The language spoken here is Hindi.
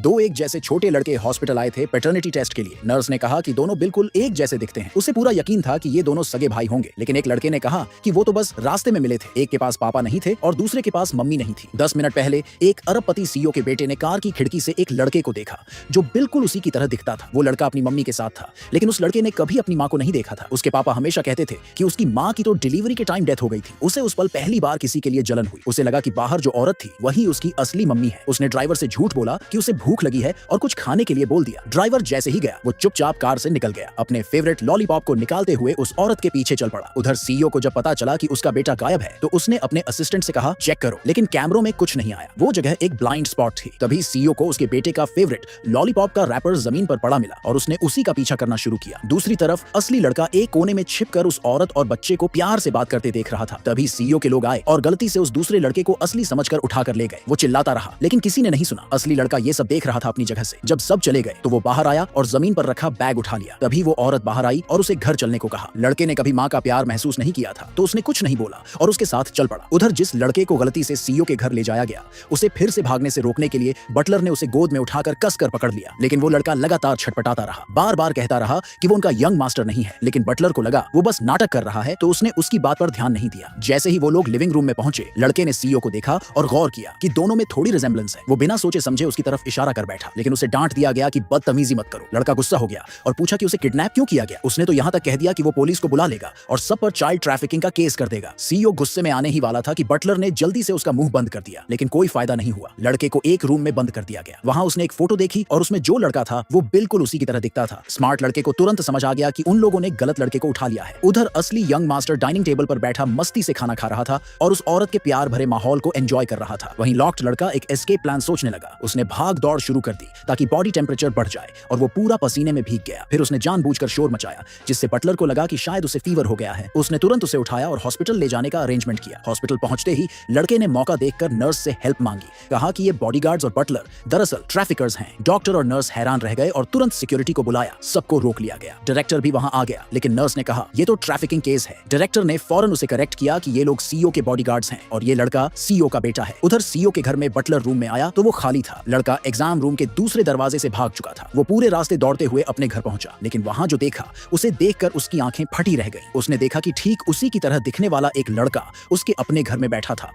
दो एक जैसे छोटे लड़के हॉस्पिटल आए थे पैटर्निटी टेस्ट के लिए। नर्स ने कहा कि दोनों बिल्कुल एक जैसे दिखते हैं। उसे पूरा यकीन था कि ये दोनों सगे भाई होंगे, लेकिन एक लड़के ने कहा कि वो तो बस रास्ते में मिले थे। एक के पास पापा नहीं थे और दूसरे के पास मम्मी नहीं थी। 10 मिनट पहले एक अरबपति सीईओ के बेटे ने कार की खिड़की से एक लड़के को देखा जो बिल्कुल उसी की तरह दिखता था। वो लड़का अपनी मम्मी के साथ था, लेकिन उस लड़के ने कभी अपनी माँ को नहीं देखा था। उसके पापा हमेशा कहते थे कि उसकी माँ की तो डिलीवरी के टाइम डेथ हो गई थी। उसे उस पल पहली बार किसी के लिए जलन हुई। उसे लगा कि बाहर जो औरत थी वही उसकी असली मम्मी है। उसने ड्राइवर से झूठ बोला कि उसे भूख लगी है और कुछ खाने के लिए बोल दिया। ड्राइवर जैसे ही गया वो चुपचाप कार से निकल गया, अपने फेवरेट लॉलीपॉप को निकालते हुए उस औरत के पीछे चल पड़ा। उधर सीईओ को जब पता चला कि उसका बेटा गायब है तो उसने अपने असिस्टेंट से कहा चेक करो, लेकिन कैमरों में कुछ नहीं आया। वो जगह एक ब्लाइंड स्पॉट थी। तभी सीईओ को उसके बेटे का फेवरेट लॉलीपॉप का रैपर जमीन पर पड़ा मिला और उसने उसी का पीछा करना शुरू किया। दूसरी तरफ असली लड़का एक कोने में छिपकर उस औरत और बच्चे को प्यार से बात करते देख रहा था। तभी सीईओ के लोग आए और गलती से उस दूसरे लड़के को असली समझकर उठाकर ले गए। वो चिल्लाता रहा, लेकिन किसी ने नहीं सुना। असली लड़का ये सब देख रहा था अपनी जगह से। जब सब चले गए तो वो बाहर आया और जमीन पर रखा बैग उठा लिया। तभी वो औरत बाहर आई और उसे घर चलने को कहा। लड़के ने कभी माँ का प्यार महसूस नहीं किया था तो उसने कुछ नहीं बोला और उसके साथ चल पड़ा। उधर जिस लड़के को गलती से सीईओ के घर ले जाया गया उसे फिर से भागने से रोकने के लिए बटलर ने उसे गोद में उठाकर कसकर पकड़ लिया, लेकिन वो लड़का लगातार छटपटाता रहा। बार बार कहता रहा कि वो उनका यंग मास्टर नहीं है, लेकिन बटलर को लगा वो बस नाटक कर रहा है तो उसने उसकी बात पर ध्यान नहीं दिया। जैसे ही वो लोग लिविंग रूम में पहुंचे, लड़के ने सीईओ को देखा और गौर किया कि दोनों में थोड़ी रिजेंबलेंस है। वो बिना सोचे समझे उसकी तरफ इशारा कर बैठा, लेकिन उसे डांट दिया गया कि बदतमीजी मत करो। लड़का गुस्सा हो गया और पूछा कि उसे किडनैप क्यों किया गया। उसने तो यहाँ तक कह दिया कि वो पुलिस को बुला लेगा और सब पर चाइल्ड ट्रैफिकिंग का केस कर देगा। सीईओ गुस्से में आने ही वाला था कि बटलर ने जल्दी से उसका मुंह बंद कर दिया, लेकिन कोई फायदा नहीं हुआ। लड़के को एक रूम में बंद कर दिया गया। वहां उसने एक फोटो देखी और उसमें जो लड़का था वो बिल्कुल उसी की तरह दिखता था। स्मार्ट लड़के को तुरंत समझ आ गया कि उन लोगों ने गलत लड़के को उठा लिया है। उधर असली यंग मास्टर डाइनिंग टेबल पर बैठा मस्ती से खाना खा रहा था और उस औरत के प्यार भरे माहौल को एंजॉय कर रहा था। वहीं लॉक्ड लड़का एक एस्केप प्लान सोचने लगा। उसने भाग दौड़ शुरू कर दी ताकि बॉडी टेम्परेचर बढ़ जाए और वो पूरा पसीने में भीग गया। फिर उसने जानबूझकर शोर मचाया जिससे बटलर को लगा कि शायद उसे फीवर हो गया है। उसने तुरंत उसे उठाया और हॉस्पिटल ले जाने का अरेंजमेंट किया। हॉस्पिटल पहुंचते ही लड़के ने मौका देखकर नर्स से हेल्प मांगी। कहा कि ये बॉडीगार्ड्स और बटलर दरअसल ट्रैफिकर्स हैं। डॉक्टर और नर्स हैरान रह गए और तुरंत सिक्योरिटी को बुलाया। सबको रोक लिया गया। डायरेक्टर भी वहां आ गया, लेकिन नर्स ने कहा ये तो ट्रैफिकिंग केस है। डायरेक्टर ने फौरन उसे करेक्ट किया कि ये लोग सीईओ के बॉडीगार्ड्स हैं और ये लड़का सीईओ का बेटा है। उधर सीईओ के घर में बटलर रूम में आया तो वो खाली था। लड़का एग्जाम रूम के दूसरे दरवाजे से भाग चुका था। वो पूरे रास्ते दौड़ते हुए अपने घर पहुंचा, लेकिन वहां जो देखा उसे देखकर उसकी आंखें फटी रह गई। उसने देखा कि ठीक उसी की तरह दिखने वाला एक लड़का उसके अपने घर में बैठा था।